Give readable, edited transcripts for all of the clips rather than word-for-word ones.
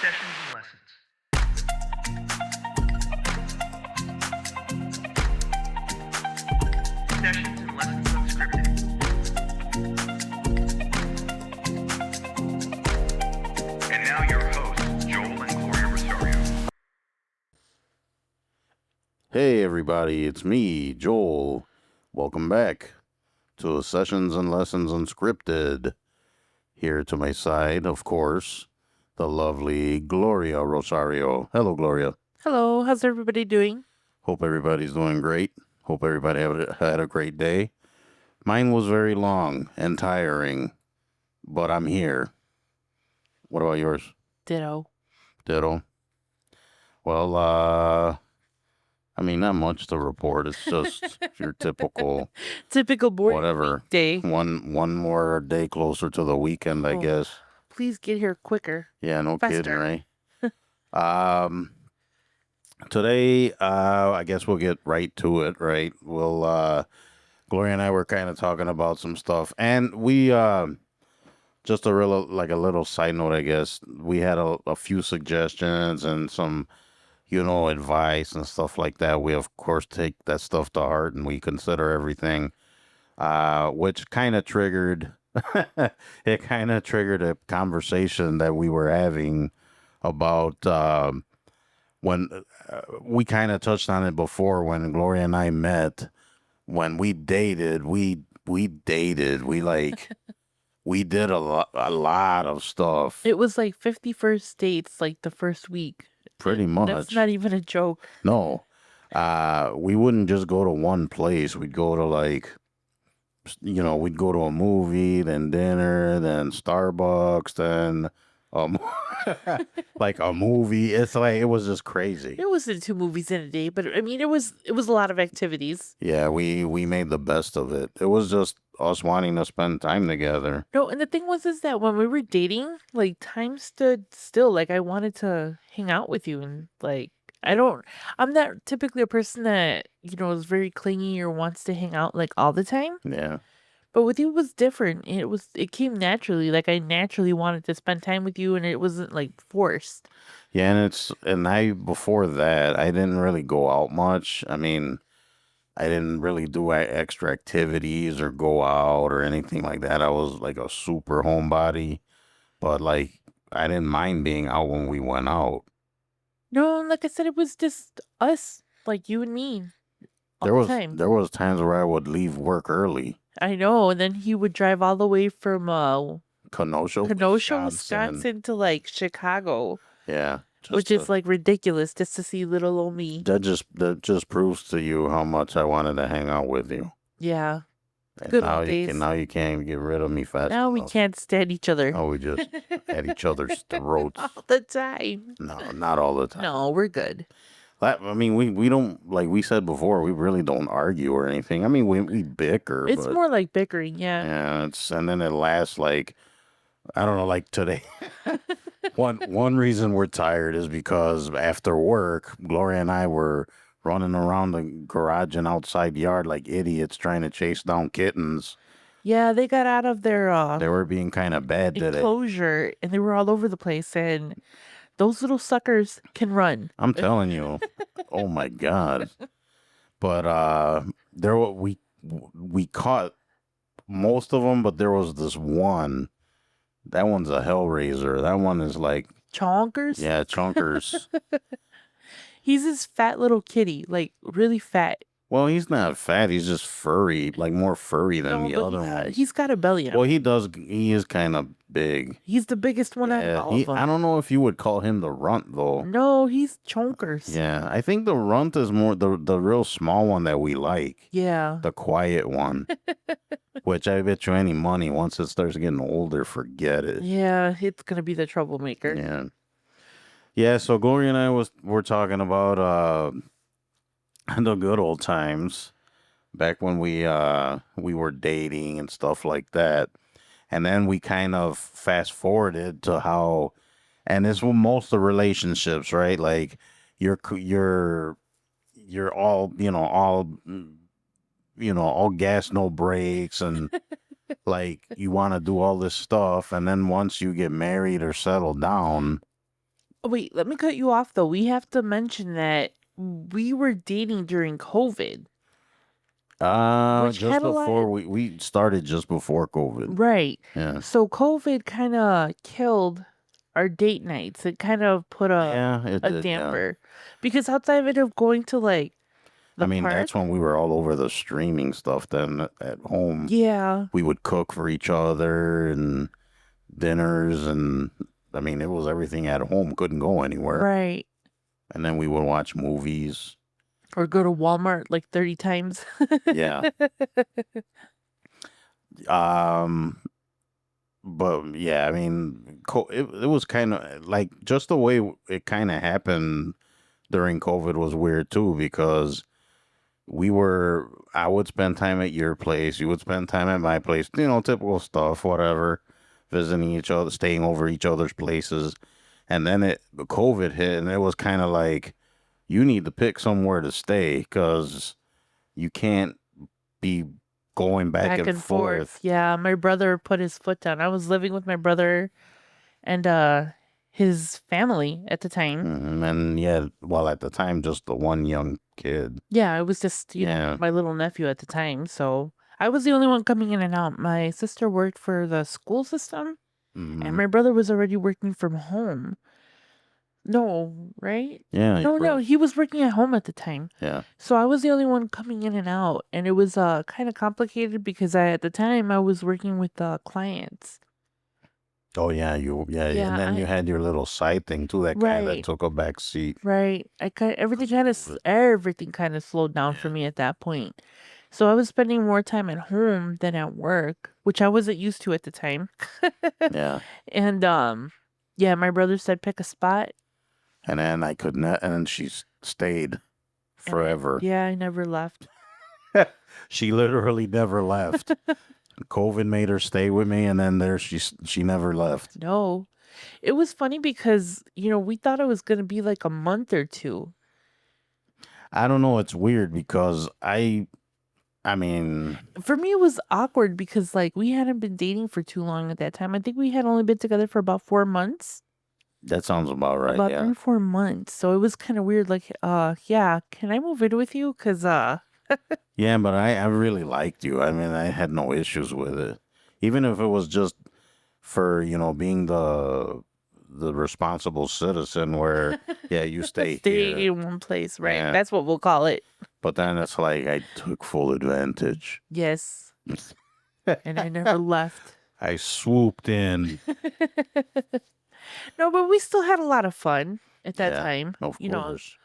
Sessions and lessons. Sessions and lessons unscripted. And now your hosts, Joel and Gloria Rosario. Hey everybody, it's me, Joel. Welcome back to Sessions and Lessons Unscripted. Here to my side, of course, the lovely Gloria Rosario. Hello, Gloria. Hello, how's everybody doing? Hope everybody's doing great. Hope everybody had a great day. Mine was very long and tiring, but I'm here. What about yours? Ditto. Ditto. Well, not much to report. It's just your typical Typical boring whatever day. One more day closer to the weekend, I Oh. guess. Please get here quicker. Yeah, no Faster. kidding, right? Today, I guess we'll get right to it, right? Gloria and I were kind of talking about some stuff, and we, just a little side note, I guess. We had a few suggestions and some, advice and stuff like that. We, of course, take that stuff to heart and we consider everything, which kind of triggered, it kind of triggered a conversation that we were having about, when we kind of touched on it before when Gloria and I met. When we dated, we dated. We we did a lot of stuff. It was like 51st dates like the first week. Pretty much. That's not even a joke. No. We wouldn't just go to one place. We'd go to we'd go to a movie, then dinner, then Starbucks, then like a movie. It's like it was just crazy. It wasn't 2 movies in a day, but I mean it was a lot of activities. Yeah, we made the best of it. It was just us wanting to spend time together. No, and the thing is that when we were dating, like time stood still. Like I wanted to hang out with you and like I'm not typically a person that, is very clingy or wants to hang out like all the time. Yeah. But with you it was different. It came naturally. Like I naturally wanted to spend time with you and it wasn't like forced. Yeah, before that, I didn't really go out much. I didn't really do extra activities or go out or anything like that. I was like a super homebody, but like I didn't mind being out when we went out. No, like I said, it was just us, like you and me, all the time. There was times where I would leave work early. I know, and then he would drive all the way from Kenosha, Wisconsin to like Chicago. Yeah. Which is like ridiculous just to see little old me. That just proves to you how much I wanted to hang out with you. Yeah. And good old days. Now you can't get rid of me fast Now enough. we can't stand each other. Oh, we just at each other's throats. All the time. No, not all the time. No, we're good. We don't, like we said before, we really don't argue or anything. We bicker. It's more like bickering, yeah. Yeah, and then it lasts like, I don't know, like today. One reason we're tired is because after work, Gloria and I were running around the garage and outside yard like idiots trying to chase down kittens. Yeah, they got out of their They were being kind of bad today. Enclosure, and they were all over the place, and those little suckers can run. I'm telling you. Oh my God. But we caught most of them, but there was this one. That one's a hellraiser. That one is like chonkers. Yeah, chonkers. He's this fat little kitty, like really fat. Well, he's not fat. He's just furry, like more furry than the other ones. He's got a belly on. Well, he does. He is kind of big. He's the biggest one out of all of them. I don't know if you would call him the runt, though. No, he's chonkers. Yeah, I think the runt is more the real small one that we like. Yeah. The quiet one. Which I bet you any money, once it starts getting older, forget it. Yeah, it's going to be the troublemaker. Yeah. Yeah, so Gloria and I were talking about the good old times back when we were dating and stuff like that. And then we kind of fast forwarded to how, and this was most of relationships, right? Like you're all, all gas, no brakes, and like you want to do all this stuff. And then once you get married or settle down, Oh, wait, let me cut you off though. We have to mention that we were dating during COVID, which Just had a lot. before we started just before COVID. Right. Yeah. So COVID kind of killed our date nights. It kind of put Yeah, it a did. Yeah. damper because outside of going to like I the mean, that's park. when we were all over the streaming stuff. Then at home, Yeah. we would cook for each other and dinners, and I mean, it was everything at home. Couldn't go anywhere. Right. And then we would watch movies. Or go to Walmart like 30 times. Yeah. Um, but yeah, I mean, it was kind of like just the way it kind of happened during COVID was weird too because I would spend time at your place, you would spend time at my place, typical stuff, whatever, visiting each other, staying over each other's places. And then COVID hit, and it was kind of like you need to pick somewhere to stay because you can't be going back Back and and forth. forth. Yeah, my brother put his foot down. I was living with my brother and his family at the time. And yeah, well, at the time, just the one young kid. Yeah, it was just, Yeah. my little nephew at the time. So I was the only one coming in and out. My sister worked for the school system and Mhm. my brother was already working from home. No, right? Yeah. No, he was working at home at the time. Yeah. So I was the only one coming in and out, and it was kind of complicated because at the time I was working with clients. Oh yeah, Yeah, and then you had your little side thing too that kind of right, took a back seat. right. Everything kind of slowed down for Yeah. me at that point. So I was spending more time at home than at work, which I wasn't used to at the time. Yeah, And yeah, my brother said pick a spot. and then I could not, and then stayed forever. Yeah, I never left. She literally never left. COVID made her stay with me, and then she never left. No. It was funny because, we thought it was going to be like a month or two. I don't know. It's weird because I mean, For me, it was awkward because, like, we hadn't been dating for too long at that time. I think we had only been together for about 4 months, that sounds about right. about Yeah, 3 or 4 months. So it was kind of weird. Like, yeah, can I move in with you? Because, yeah, but I really liked you. I mean, I had no issues with it, even if it was just for being the responsible citizen where yeah you stay stay here. in one place, right? Yeah. That's what we'll call it. But then it's like I took full advantage. Yes. And I never left. I swooped in. No, but we still had a lot of fun at that Yeah, time. of course.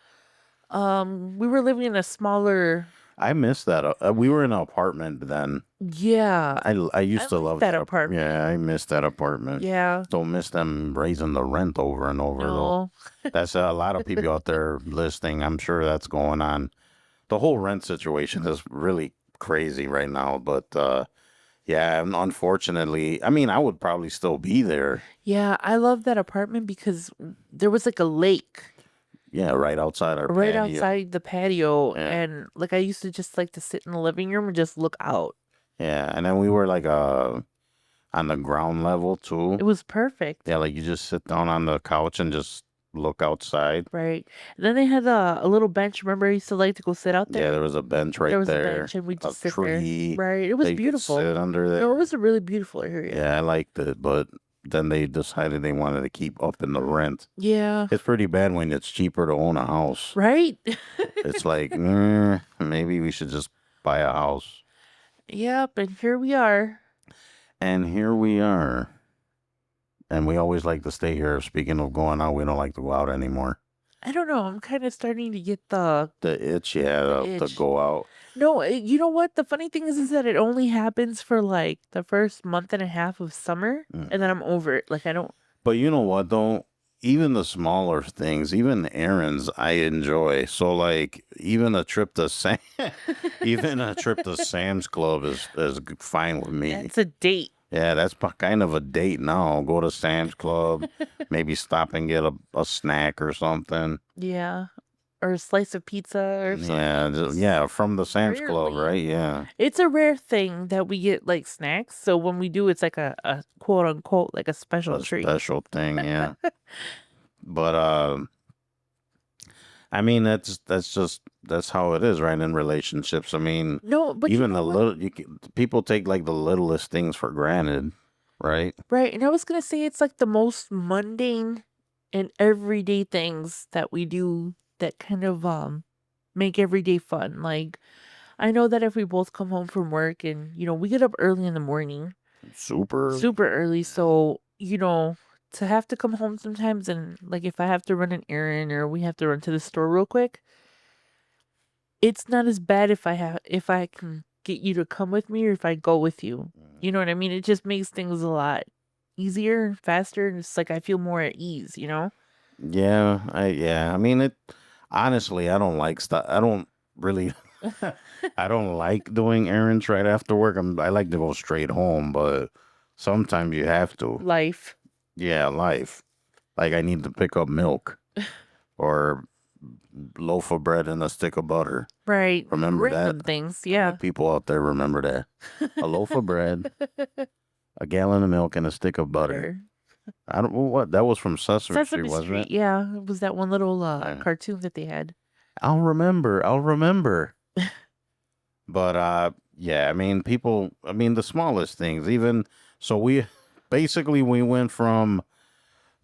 We were living in a smaller. I miss that. We were in an apartment then. Yeah. I used to liked love that apartment. Yeah, I miss that apartment. Yeah. Don't miss them raising the rent over and over though. No. That's a lot of people out there listening. I'm sure that's going on. The whole rent situation is really crazy right now. But yeah, unfortunately, I mean, I would probably still be there. Yeah, I love that apartment because there was like a lake Yeah, right outside our right patio. outside the patio. Yeah. And like I used to just like to sit in the living room and just look out. Yeah, and then we were like on the ground level too. It was perfect. Yeah, like you just sit down on the couch and just look outside. Right. And then they had a little bench. Remember, I used to like to go sit out there. Yeah, there was a bench right There was there. a bench and we a just sit tree. there. Right. It was that you could beautiful. sit under there. No, it was a really beautiful area. Yeah, I liked it, but then they decided they wanted to keep upping the rent. Yeah. It's pretty bad when it's cheaper to own a house. Right. It's like, maybe we should just buy a house. Yep. And here we are. And here we are. And we always like to stay here. Speaking of going out, we don't like to go out anymore. I don't know. I'm kind of starting to get the itch, yeah, to itch. go out. No, you know what? The funny thing is that it only happens for like the first month and a half of summer, and then I'm over it. Like I don't. But you know what though? Even the smaller things, even errands, I enjoy. So like, even a trip to Sam's Club is fine with me. That's a date. Yeah, that's kind of a date now. Go to Sam's Club, maybe stop and get a snack or something. Yeah. Or a slice of pizza or something. Yeah, from the Sam's Club, Rarely. right? Yeah. It's a rare thing that we get like snacks. So when we do, it's like a quote unquote like a special treat. Special thing, yeah. But I mean, that's how it is, right? In relationships. I mean, No, but you even know the what? little people take like the littlest things for granted, right? Right, and I was gonna say it's like the most mundane and everyday things that we do that kind of make every day fun. Like I know that if we both come home from work and we get up early in the morning, Super early. super early, so to have to come home sometimes and like if I have to run an errand or we have to run to the store real quick, it's not as bad if I can get you to come with me or if I go with you. You know what I mean? It just makes things a lot easier and faster and it's like I feel more at ease, you know? Yeah. I mean, it honestly, I don't like stuff. I don't really. I don't like doing errands right after work. I like to go straight home, but sometimes you have to. Life. Yeah, life. Like I need to pick up milk or loaf of bread and a stick of butter. Right. Remember that? Random things. I Yeah. hope people out there remember that. A loaf of bread, a gallon of milk, and a stick of butter. Butter. I don't know what that was from Sesame Street, Sesame wasn't it? Street. Yeah. It was that one little I, cartoon that they had. I'll remember. I'll remember. But yeah, I mean, people. I mean, the smallest things. Even so, we basically we went from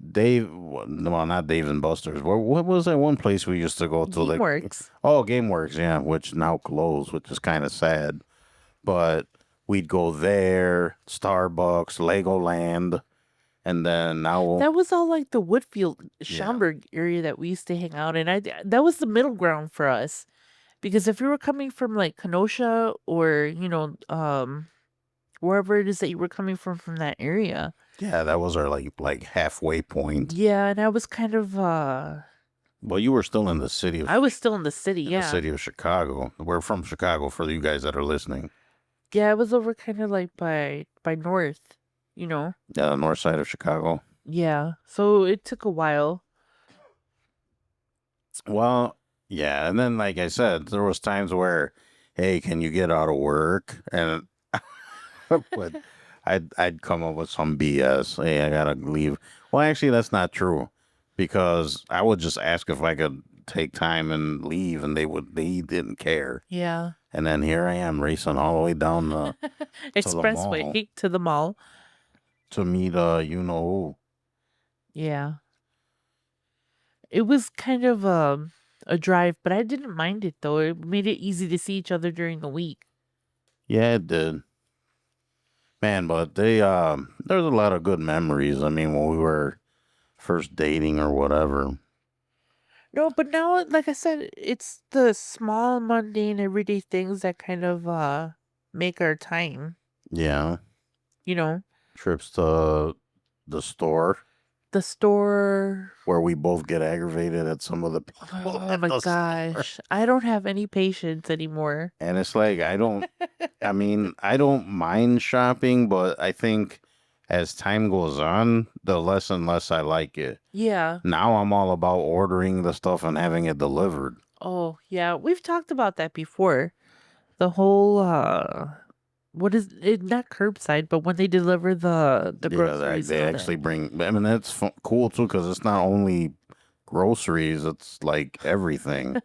well, not Dave and Buster's. What was that one place we used to go to? Like, Gameworks. oh, GameWorks, yeah, which now closed, which is kind of sad. But we'd go there, Starbucks, Legoland, and then now, That was all like the Woodfield, yeah, Schaumburg area that we used to hang out in. That was the middle ground for us because if you were coming from like Kenosha or wherever it is that you were coming from that area, yeah, that was our like halfway point. yeah, and I was kind of Well, you were still I was still in the city, in the yeah, city of Chicago. We're from Chicago for you guys that are listening. yeah, I was over kind of like by North, you know, Yeah, the north side of Chicago. yeah. So it took a while. Well, yeah, and then like I said, there was times where, hey, can you get out of work? And but I'd come up with some BS. Hey, I gotta leave. Well, actually, that's not true, because I would just ask if I could take time and leave, and they didn't care. Yeah. And then here I am racing all the way down to the mall Expressway to the mall. to meet you know who. Yeah. It was kind of a drive, but I didn't mind it though. It made it easy to see each other during the week. Yeah, it did, man. But there's a lot of good memories. I mean, when we were first dating or whatever. No, but now, like I said, it's the small, mundane, everyday things that kind of make our time. Yeah, You know, trips to the store the store. where we both get aggravated at some of the people Oh at my the store. gosh, I don't have any patience anymore. And it's like I mean, I don't mind shopping, but I think as time goes on, the less and less I like it. Yeah. Now I'm all about ordering the stuff and having it delivered. Oh, yeah. We've talked about that before. The whole what is it? Not curbside, but when they deliver the Yeah, groceries they and all actually that. bring. I mean, that's cool too because it's not only groceries; it's like everything.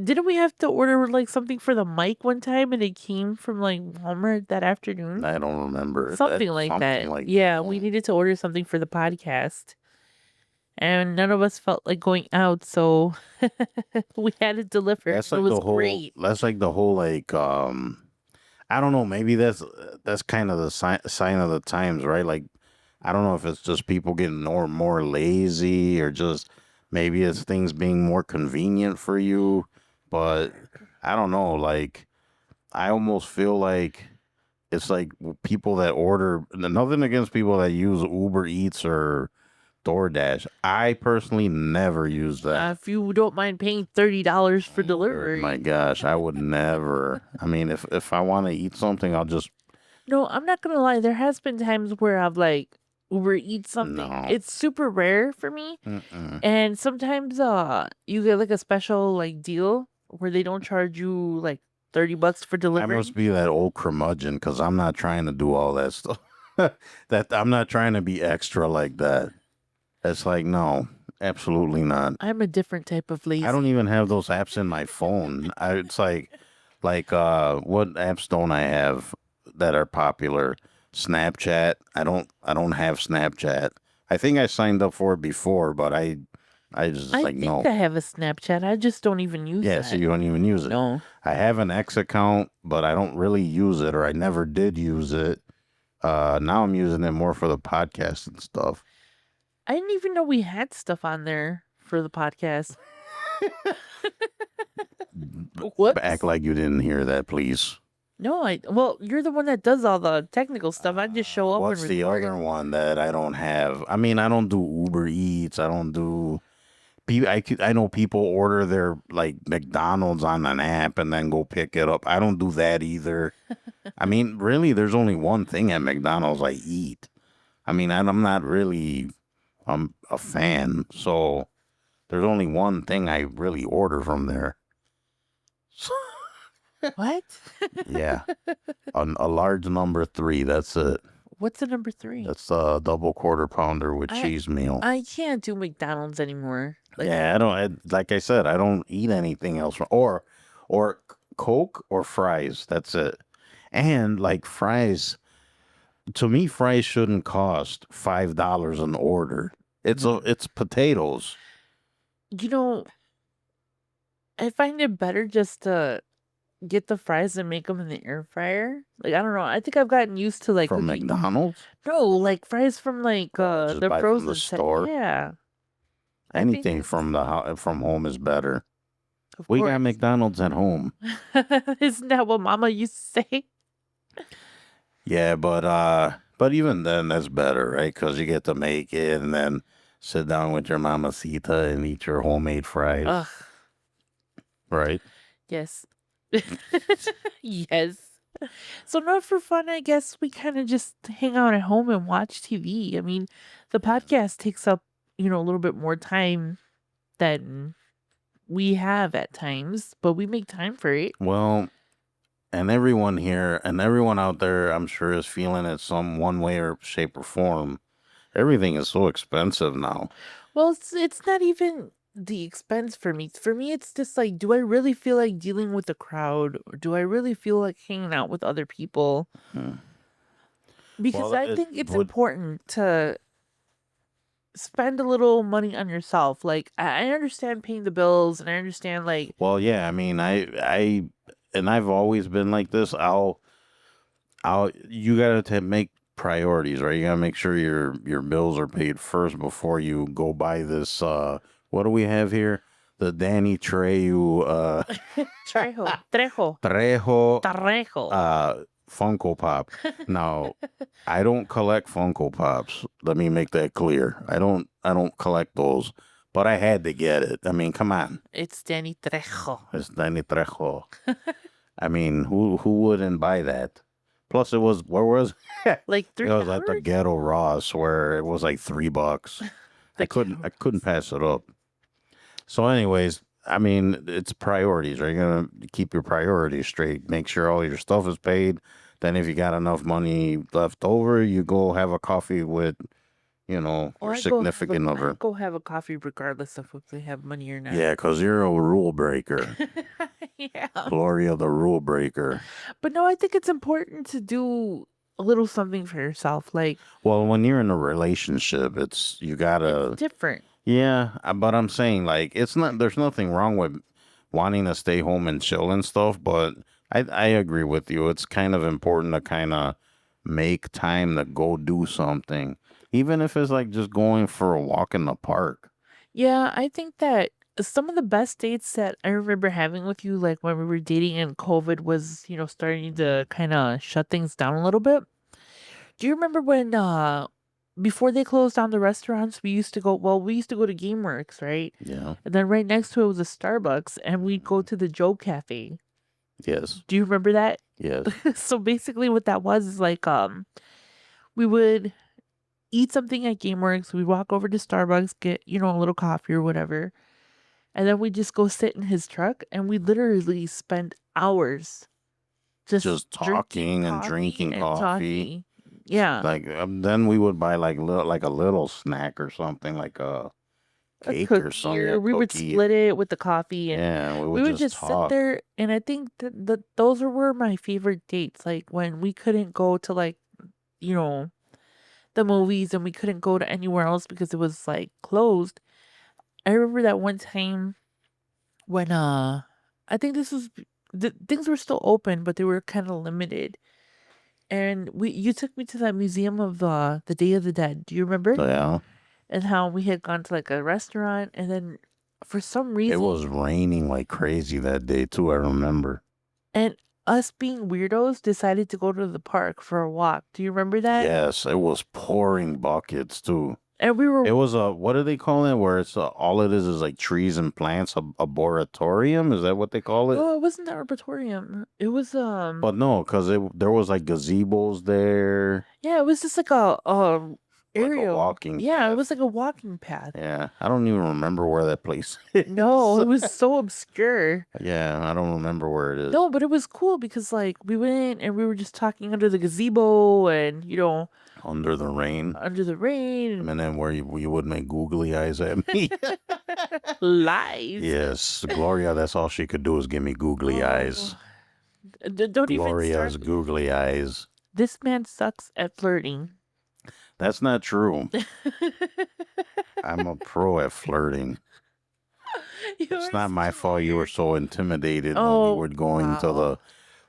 Didn't we have to order like something for the mic one time and it came from like Walmart that afternoon? I don't remember that. Something like Something that. like Yeah, we that. needed to order something for the podcast. And none of us felt like going out, so we had it delivered. That's It like was the whole. great. That's like the whole like. I don't know. Maybe that's kind of the sign of the times, right? Like, I don't know if it's just people getting more lazy or just maybe it's things being more convenient for you. But I don't know. Like, I almost feel like it's like people that order. Nothing against people that use Uber Eats or DoorDash. I personally never use that. If you don't mind paying $30 for My delivery. gosh, I would never. I mean, if I want to eat something, I'll just No, I'm not gonna lie. There has been times where I've like Uber Eats something. no. It's super rare for me, Mm-mm. and sometimes you get like a special like deal where they don't charge you like $30 for I delivery. must be that old curmudgeon because I'm not trying to do all that stuff. That I'm not trying to be extra like that. It's like no. Absolutely not. I'm a different type of I don't lazy. even have those apps in my phone. It's like what apps don't I have that are popular? Snapchat. I don't have Snapchat. I think I signed up for it before, but I just I like think no. I have a Snapchat. I just don't even use Yeah, so that. you don't even use it. No. I have an X account, but I don't really use it, or I never did use it. Now I'm using it more for the podcast and stuff. I didn't even know we had stuff on there for the podcast. Act Whoops. like you didn't hear that, please. No, well, you're the one that does all the technical stuff. I just show up and What's the record. other one that I don't have? I mean, I don't do Uber Eats. I don't do. I know people order their like McDonald's on an app and then go pick it up. I don't do that either. I mean, really, there's only one thing at McDonald's I eat. I mean, I'm not really a fan, so there's only one thing I really order from there. What? Yeah, a large number 3. That's it. What's the number 3? That's a double quarter pounder with I cheese meal. I can't do McDonald's anymore. Like, Yeah, like I said, I don't eat anything else or Coke or fries. That's it. And like fries, to me, fries shouldn't cost $5 an order. no. It's potatoes You know, I find it better just to get the fries and make them in the air fryer. Like, I don't know. I think I've gotten used to like from cooking. McDonald's. No, like fries from like Just the buy from the frozen set. store. Yeah, I think Anything from from home is better. of We course. got McDonald's at home. Isn't that what Mama used to say? Yeah, but even then, that's better, right? Because you get to make it and then sit down with your mamacita and eat your homemade fries, Ugh, right? yes. Yes. So not for fun, I guess we kind of just hang out at home and watch TV. I mean, the podcast takes up, a little bit more time than we have at times, but we make time for it. Well, and everyone here and everyone out there, I'm sure, is feeling it some one way or shape or form. Everything is so expensive now. Well, it's not even the expense for me. For me, it's just like, do I really feel like dealing with the crowd, or do I really feel like hanging out with other people? Hmm. Because Well, I it think it's would. important to spend a little money on yourself. Like, I understand paying the bills, and I understand like, Well, yeah. I mean, and I've always been like this. You gotta make priorities, right? You gotta make sure your bills are paid first before you go buy this. What do we have here? The Danny Trejo, trejo, Trejo, trejo. Funko Pop. Now, I don't collect Funko Pops. Let me make that clear. I don't collect those, but I had to get it. I mean, come on, It's Danny Trejo. it's Danny Trejo. I mean, who wouldn't buy that? Plus, it was where was Like it was at the $3? Ghetto Ross where it was like $3. The I couldn't pass it up. So, anyways, I mean, it's priorities. Right? You're gonna keep your priorities straight. Make sure all your stuff is paid. Then, if you got enough money left over, you go have a coffee with, Oh, your significant I other. go have a coffee regardless of if they have money or not. Yeah, because you're a rule breaker. Yeah. Gloria, the rule breaker. But no, I think it's important to do a little something for yourself. Like, Well, when you're in a relationship, you gotta. it's different. Yeah, but I'm saying like it's not. There's nothing wrong with wanting to stay home and chill and stuff. But I agree with you. It's kind of important to kind of make time to go do something, even if it's like just going for a walk in the park. Yeah, I think that some of the best dates that I remember having with you, like when we were dating and COVID was, starting to kind of shut things down a little bit. Do you remember when before they closed down the restaurants, we used to go to GameWorks, right? Yeah. And then right next to it was a Starbucks and we'd go to the Joe Cafe. Yes. Do you remember that? Yes. So basically what that was is like we would eat something at GameWorks, we'd walk over to Starbucks, get, a little coffee or whatever, and then we'd just go sit in his truck and we literally spend hours Just talking and drinking and coffee. talking. Yeah. Like then we would buy like a little snack or something like a cake or something. cookie, Yeah, or we would cookie. split it with the coffee, and Yeah, we we would would just just sit talk. there. And I think that those were my favorite dates. Like when we couldn't go to like you know the movies and we couldn't go to anywhere else because it was like closed. I remember that one time when I think this was things were still open, but they were kind of limited. And we you took me to that museum of the Day of the Dead. Do you remember? So yeah, And how we had gone to like a restaurant, and then for some it reason, was raining like crazy that day too. I remember. and us being weirdos decided to go to the park for a walk. Do you remember that? Yes, it was pouring buckets too. And we were It was a, what do they call it? Where it's all it is like trees and plants. A arboretorium, is that what they call it? no, it wasn't the arboretum. It was But no, because there was like gazebos there, yeah, it was just like a like a area. walking Yeah, it path. was like a walking path. Yeah, I don't even remember where that place is. No, it was so obscure. Yeah, I don't remember where it is. No, but it was cool because like we went and we were just talking under the gazebo and Under the rain. under the rain And then where you would make googly eyes at me. lies. Yes, Gloria, that's all she could do is give me googly eyes. Don't even Gloria's start. googly eyes. This man sucks at flirting. That's not true. I'm a pro at flirting. It's not my fault you were so intimidated when we were going to wow.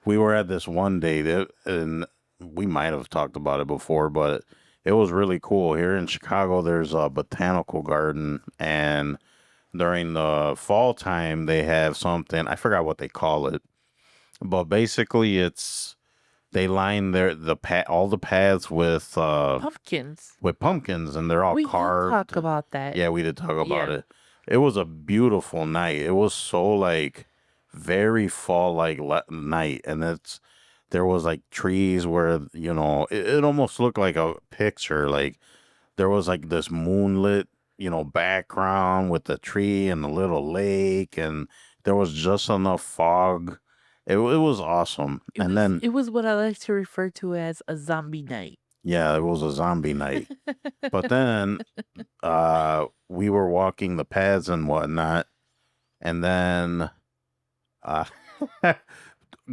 we were at this one day and we might have talked about it before, but it was really cool. Here in Chicago, there's a botanical garden, and during the fall time, they have something, I forgot what they call it, but basically they line all the paths with Pumpkins. pumpkins, and they're all We did carved. talk about that. Yeah, we did talk about Yeah. it. It was a beautiful night. It was so like very fall like night, and there was like trees where it almost looked like a picture. Like there was like this moonlit background with the tree and the little lake, and there was just enough fog. It was awesome. And then It was what I like to refer to as a zombie night. yeah, it was a zombie night. But then we were walking the paths and whatnot, and then uh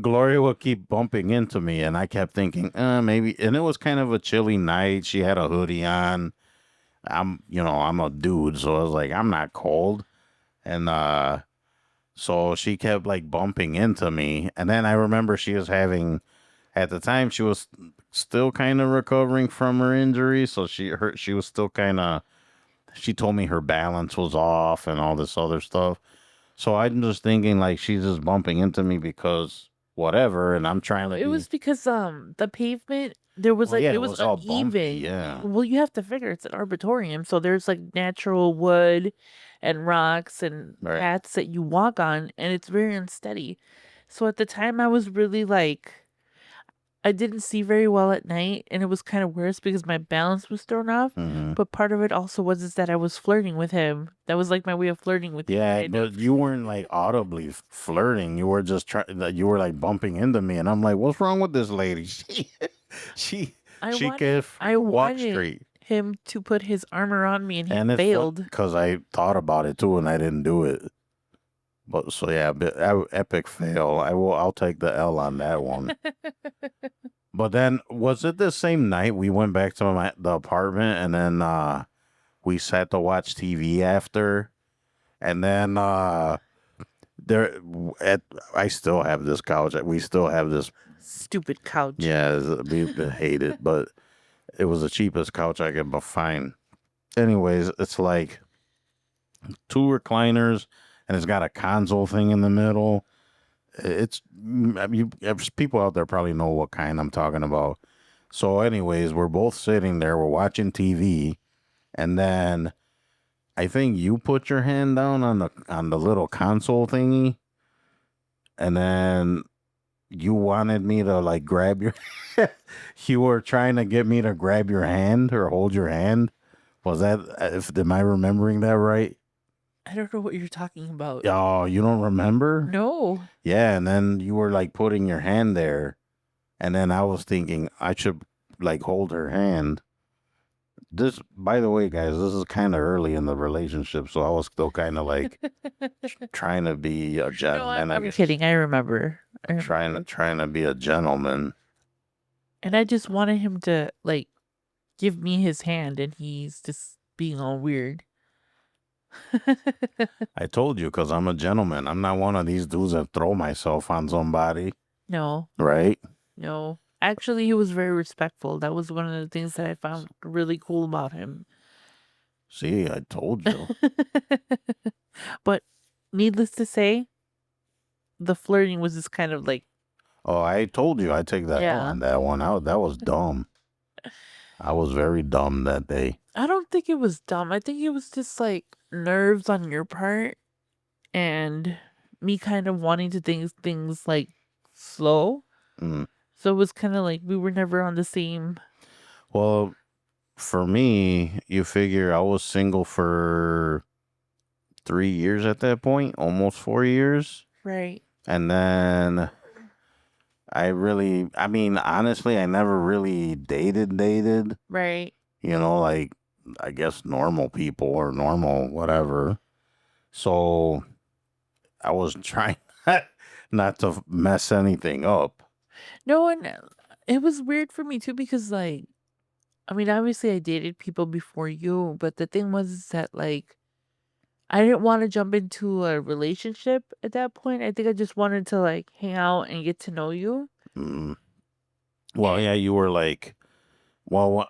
Gloria would keep bumping into me, and I kept thinking, maybe. And it was kind of a chilly night. She had a hoodie on. I'm a dude, so I was like, I'm not cold. And so she kept like bumping into me, and then I remember she was having, at the time, she was still kind of recovering from her injury, so she was still kind of. She told me her balance was off and all this other stuff. So I'm just thinking like she's just bumping into me because whatever, and I'm trying to It be. was because the pavement there was Well, yeah, it it was was all bumpy, uneven. yeah. Well, you have to figure it's an arboretum, so there's like natural wood and rocks and Right. paths that you walk on, and it's very unsteady. So at the time, I was really like I didn't see very well at night, and it was kind of worse because my balance was thrown off. Hmm. But part of it also was is that I was flirting with him. That was like my way of flirting with him. Yeah, kind but of. you weren't like audibly flirting. You were just you were like bumping into me, and I'm like, "What's wrong with this lady? She she can't I walk wanted straight." him to put his arm around me, and he And it's failed. because I thought about it too, and I didn't do it. But so yeah, epic fail. I'll take the L on that one. But then was it the same night we went back to the apartment, and then we sat to watch TV after, and then there at I still have this couch. We still have this. Stupid couch. Yeah, we hate it, but it was the cheapest couch I could find. Anyways, it's like two recliners, and it's got a console thing in the middle. I mean, people out there probably know what kind I'm talking about. So, anyways, we're both sitting there, we're watching TV, and then I think you put your hand down on the little console thingy, and then you wanted me to like grab your. You were trying to get me to grab your hand or hold your hand. Was that? Am I remembering that right? I don't know what you're talking about. Oh, you don't remember? No. Yeah, and then you were like putting your hand there, and then I was thinking I should like hold her hand this, by the way, guys, this is kind of early in the relationship, so I was still kind of like trying to be a No, gentleman. I I'm guess kidding. I remember. trying to be a gentleman. And I just wanted him to like give me his hand, and he's just being all weird. I told you because I'm a gentleman. I'm not one of these dudes that throw myself on somebody, No, right? no. Actually, he was very respectful. That was one of the things that I found really cool about him. See, I told you. But needless to say, the flirting was just kind of like, Oh, I told you I take that L yeah. on that one out. That was dumb. I was very dumb that day. I don't think it was dumb. I think it was just like nerves on your part and me kind of wanting to things like slow. Mm. So it was kind of like we were never on the same. Well, for me, you figure I was single for 3 years at that point, almost 4 years. Right. And then I mean, honestly, I never really dated, Right. like, I guess normal people or normal whatever. So I was trying not to mess anything up. No, and it was weird for me too because like I mean, obviously I dated people before you, but the thing was is that like I didn't want to jump into a relationship at that point. I think I just wanted to like hang out and get to know you. Mm. Well, And yeah, you were like, well,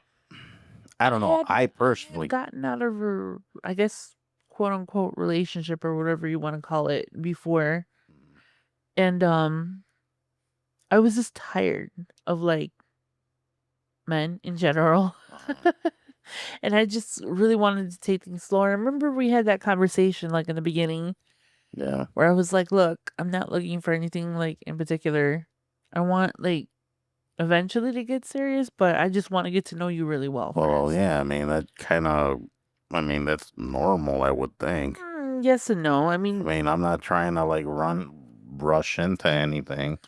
I I don't know. had I I had personally, gotten out of a, I guess, quote unquote relationship or whatever you want to call it before. And I was just tired of like men in general. And I just really wanted to take things slower. I remember we had that conversation like in the beginning yeah. where I was like, look, I'm not looking for anything like in particular. I want like eventually to get serious, but I just want to get to know you really well Well, first. yeah, I mean, I mean, that's normal, I would think. Yes and no. I I mean, mean, I'm not trying to like rush into anything.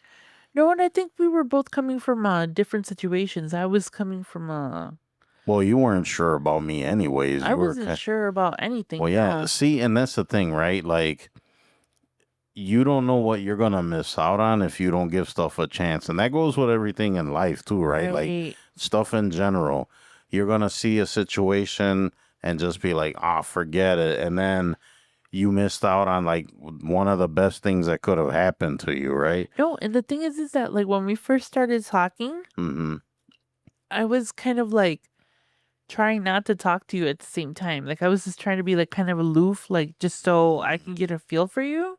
no, and I think we were both coming from different situations. I was coming from Well, you weren't sure about me anyways. I You were wasn't kind sure about Well, anything. yeah, No. see, and that's the thing, right? Like, you don't know what you're gonna miss out on if you don't give stuff a chance. And that goes with everything in life too, right? Like Right. stuff in general. You're gonna see a situation and just be like, ah, forget it. And then you missed out on like one of the best things that could have happened to you, right? No, and the thing is that like when we first started talking, Mm-hmm. I was kind of like trying not to talk to you at the same time. Like I was just trying to be like kind of aloof, like just so I can get a feel for you.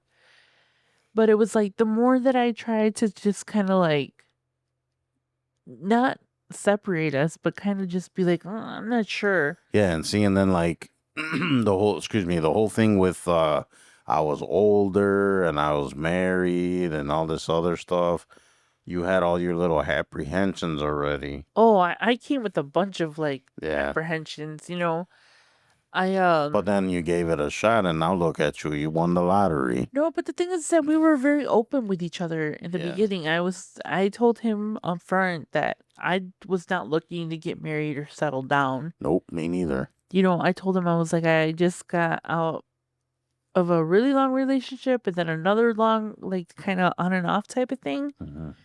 But it was like the more that I tried to just kind of like not separate us, but kind of just be like, I'm not sure. Yeah, and seeing then like the whole thing with I was older and I was married and all this other stuff. You had all your little apprehensions already. Oh, I came with a bunch of like Yeah. apprehensions, you know. But then you gave it a shot and now look at you. You won the lottery. No, but the thing is that we were very open with each other in the Yeah. beginning. I told him up front that I was not looking to get married or settle down. Nope, me neither. You know, I told him I was like I just got out of a really long relationship and then another long like kind of on and off type of thing. Mhm.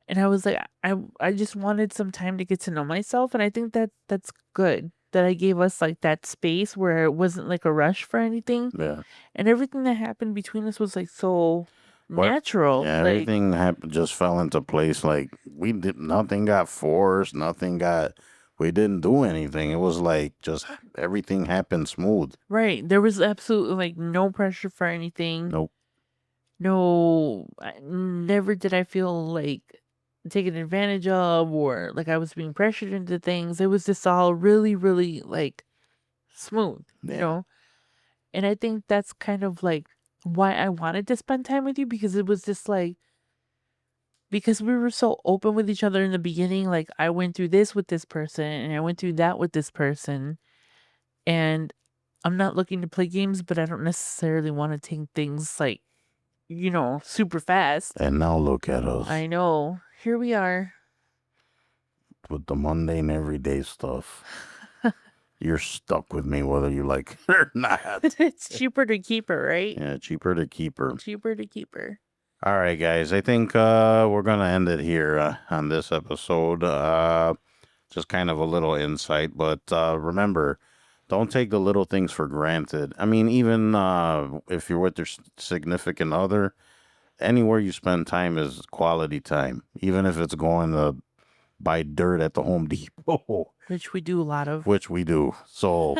And I was like I just wanted some time to get to know myself, and I think that that's good that I gave us like that space where it wasn't like a rush for anything. Yeah. And everything that happened between us was like so What? natural. Yeah, Like everything happened just fell into place. Like we did nothing got forced, we didn't do anything. It was like just everything happened smooth. right. There was absolutely like no pressure for anything. Nope. No, never did I feel like taken advantage of or like I was being pressured into things. It was just all really, really like smooth, you Yeah. know? And I think that's kind of like why I wanted to spend time with you because it was just like, because we were so open with each other in the beginning. Like, I went through this with this person and I went through that with this person. And I'm not looking to play games, but I don't necessarily want to take things like, super fast. And now look at us I know. Here we are. with the mundane everyday stuff. you're stuck with me whether you like it or not. It's cheaper to keep her, right? Yeah, cheaper to keep her. Cheaper to keep her. All right, guys. I think we're gonna end it here on this episode. Just kind of a little insight, but remember, don't take the little things for granted. I mean, even if you're with your significant other, anywhere you spend time is quality time, even if it's going to buy dirt at the Home Depot, Which we do a lot of. which we do. So,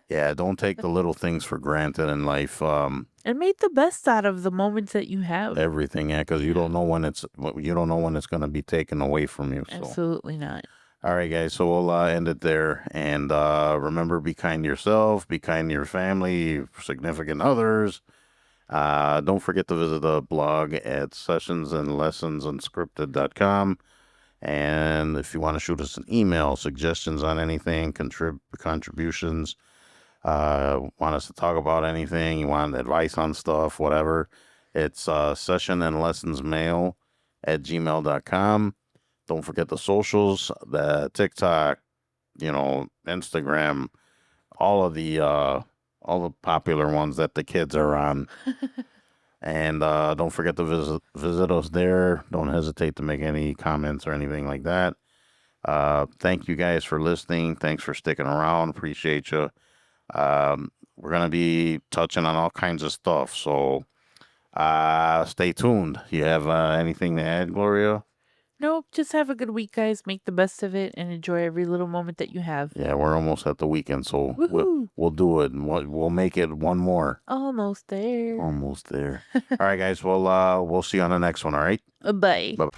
yeah, don't take the little things for granted in life. And make the best out of the moments that you have. Everything, yeah, because you don't know when it's going to be taken away from you. So. Absolutely not. All right, guys. So we'll end it there. And remember, be kind to yourself, be kind to your family, significant others. Don't forget to visit the blog at sessionsandlessonsunscripted.com. And if you want to shoot us an email, suggestions on anything, contributions, want us to talk about anything, you want advice on stuff, whatever, it's sessionandlessonsmail@gmail.com. Don't forget the socials, the TikTok, Instagram, all the popular ones that the kids are on. And don't forget to visit us there. Don't hesitate to make any comments or anything like that. Thank you guys for listening. Thanks for sticking around. Appreciate you. We're going to be touching on all kinds of stuff. So stay tuned. You have anything to add, Gloria? Nope. Just have a good week, guys. Make the best of it and enjoy every little moment that you have. Yeah, we're almost at the weekend, so Woohoo. we'll do it. And we'll make it one more. Almost there. Almost there. All right, guys. Well, we'll see you on the next one. All right. Bye. Bye.